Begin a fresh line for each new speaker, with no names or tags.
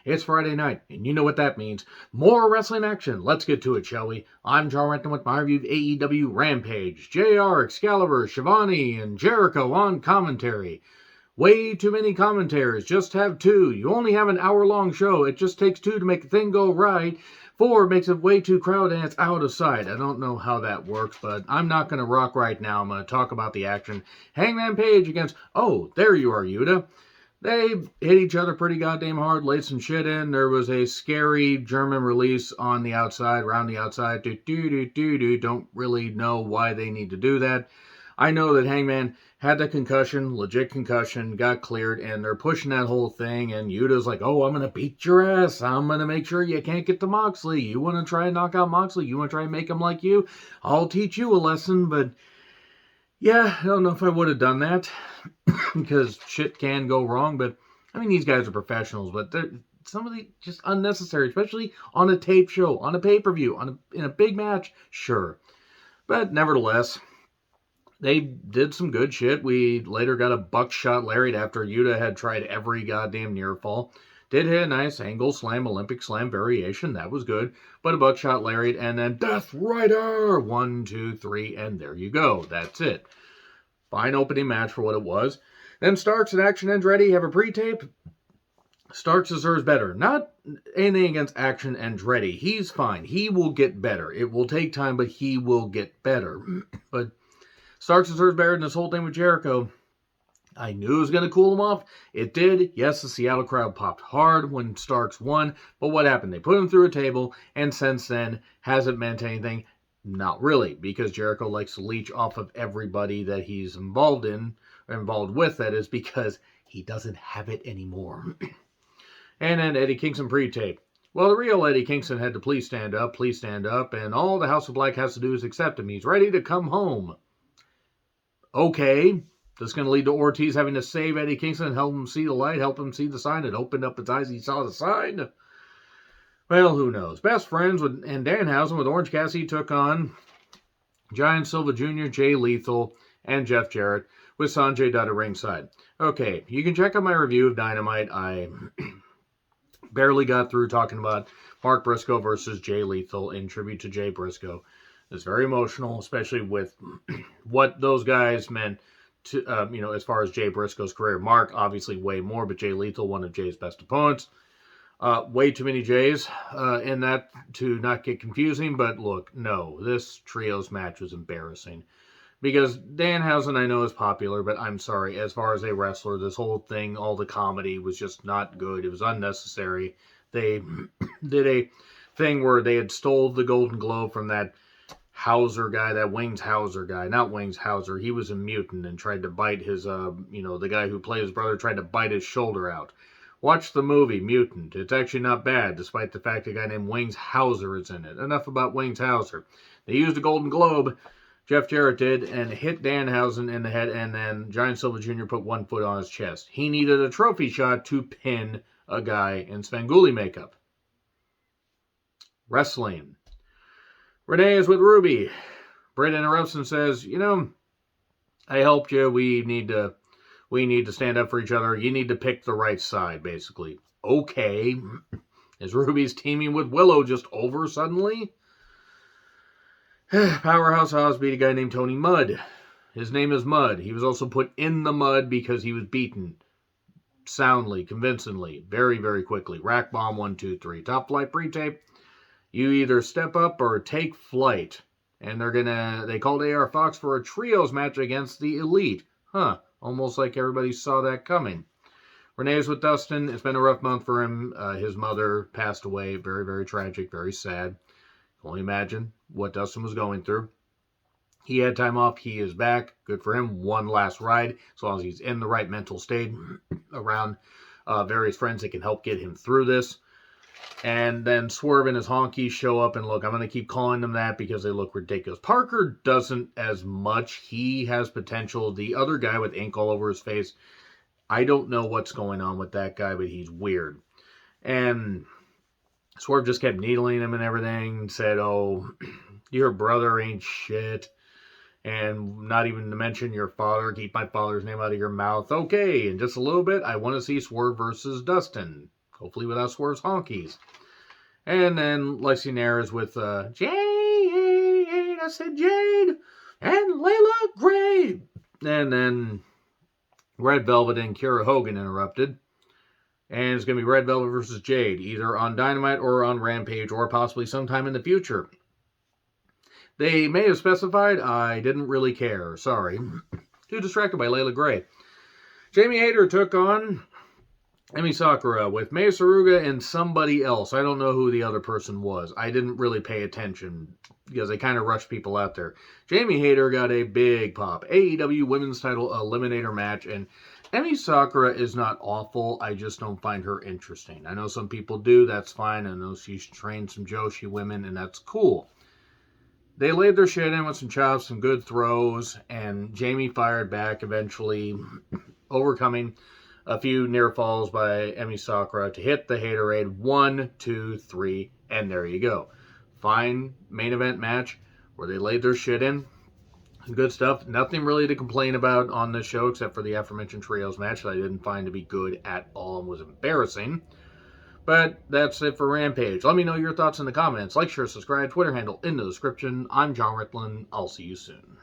It's Friday night, and you know what that means. More wrestling action. Let's get to it, shall we? I'm John Renton with my review of AEW Rampage. JR, Excalibur, Shivani, and Jericho on commentary. Way too many commentaries. Just have two. You only have an hour-long show. It just takes two to make the thing go right. Four makes it way too crowded and it's out of sight. I don't know how that works, but I'm not going to rock right now. I'm going to talk about the action. Hangman Page against... Oh, there you are, Yuta. They hit each other pretty goddamn hard, laid some shit in. There was a scary German release on the outside, around the outside. Don't really know why they need to do that. I know that Hangman had the concussion, legit concussion, got cleared, and they're pushing that whole thing, and Yuta's like, oh, I'm going to beat your ass. I'm going to make sure you can't get to Moxley. You want to try and knock out Moxley? You want to try and make him like you? I'll teach you a lesson, but yeah, I don't know if I would have done that because shit can go wrong, but I mean, these guys are professionals, but some of the just unnecessary, especially on a tape show, on a pay-per-view, in a big match, sure. But nevertheless, they did some good shit. We later got a buckshot lariat after Yuta had tried every goddamn near fall. Did hit a nice angle slam, Olympic slam variation. That was good. But a buckshot lariat and then Death Rider. 1, 2, 3, and there you go. That's it. Fine opening match for what it was. Then Starks and Action Andretti have a pre-tape. Starks deserves better. Not anything against Action Andretti. He's fine. He will get better. It will take time, but he will get better. But Starks deserves better than this whole thing with Jericho. I knew it was going to cool him off. It did. Yes, the Seattle crowd popped hard when Starks won. But what happened? They put him through a table, and since then, hasn't meant anything. Not really, because Jericho likes to leech off of everybody that he's involved with, that is, because he doesn't have it anymore. And then Eddie Kingston pre-tape. Well, the real Eddie Kingston had to please stand up, and all the House of Black has to do is accept him. He's ready to come home. Okay, that's going to lead to Ortiz having to save Eddie Kingston and help him see the light, help him see the sign. It opened up his eyes, he saw the sign. Well, who knows? Best friends and Danhausen with Orange Cassidy took on Giant Silva Jr., Jay Lethal, and Jeff Jarrett with Sanjay Dutt at ringside. Okay, you can check out my review of Dynamite. I barely got through talking about Mark Briscoe versus Jay Lethal in tribute to Jay Briscoe. It's very emotional, especially with what those guys meant to, as far as Jay Briscoe's career. Mark, obviously, way more, but Jay Lethal, one of Jay's best opponents. Way too many Jays in that to not get confusing, but look, no, this trios match was embarrassing. Because Danhausen, I know, is popular, but I'm sorry, as far as a wrestler, this whole thing, all the comedy was just not good. It was unnecessary. They did a thing where they had stole the Golden Globe from that Hauser guy, that Wings Hauser guy, not Wings Hauser. He was a mutant and tried to bite his, the guy who played his brother tried to bite his shoulder out. Watch the movie, Mutant. It's actually not bad, despite the fact a guy named Wings Hauser is in it. Enough about Wings Hauser. They used a Golden Globe, Jeff Jarrett did, and hit Danhausen in the head, and then Giant Silva Jr. put one foot on his chest. He needed a trophy shot to pin a guy in Svengoolie makeup. Wrestling. Renee is with Ruby. Britt interrupts and says, I helped you. We need to stand up for each other. You need to pick the right side, basically. Okay. Is Ruby's teaming with Willow just over suddenly? Powerhouse Hobbs beat a guy named Tony Mudd. His name is Mudd. He was also put in the mud because he was beaten soundly, convincingly, very, very quickly. Rack bomb, 1, 2, 3. Top flight pre-tape. You either step up or take flight. And they called AR Fox for a trios match against the Elite. Huh. Almost like everybody saw that coming. Renee's with Dustin. It's been a rough month for him. His mother passed away. Very, very tragic. Very sad. Can only imagine what Dustin was going through. He had time off. He is back. Good for him. One last ride. As long as he's in the right mental state around various friends that can help get him through this. And then Swerve and his honkies show up, and look, I'm going to keep calling them that because they look ridiculous. Parker doesn't as much. He has potential. The other guy with ink all over his face, I don't know what's going on with that guy, but he's weird. And Swerve just kept needling him and everything, said, oh, your brother ain't shit. And not even to mention your father. Keep my father's name out of your mouth. Okay, in just a little bit, I want to see Swerve versus Dustin. hopefully without Swerve's honkies. And then Lexi Nair is with Jade, I said Jade, and Layla Gray. And then Red Velvet and Kiera Hogan interrupted. And it's going to be Red Velvet versus Jade, either on Dynamite or on Rampage, or possibly sometime in the future. They may have specified, I didn't really care, sorry. Too distracted by Layla Gray. Jamie Hayter took on Emi Sakura with Mei Saruga and somebody else. I don't know who the other person was. I didn't really pay attention because they kind of rushed people out there. Jamie Hayter got a big pop. AEW Women's Title Eliminator match, and Emi Sakura is not awful. I just don't find her interesting. I know some people do. That's fine. I know she's trained some Joshi women, and that's cool. They laid their shit in with some chops, some good throws, and Jamie fired back, eventually overcoming a few near falls by Emi Sakura to hit the Haterade. 1, 2, 3, and there you go. Fine main event match where they laid their shit in. Good stuff. Nothing really to complain about on this show except for the aforementioned trios match that I didn't find to be good at all and was embarrassing. But that's it for Rampage. Let me know your thoughts in the comments. Like, share, subscribe, Twitter handle in the description. I'm John Ritlin. I'll see you soon.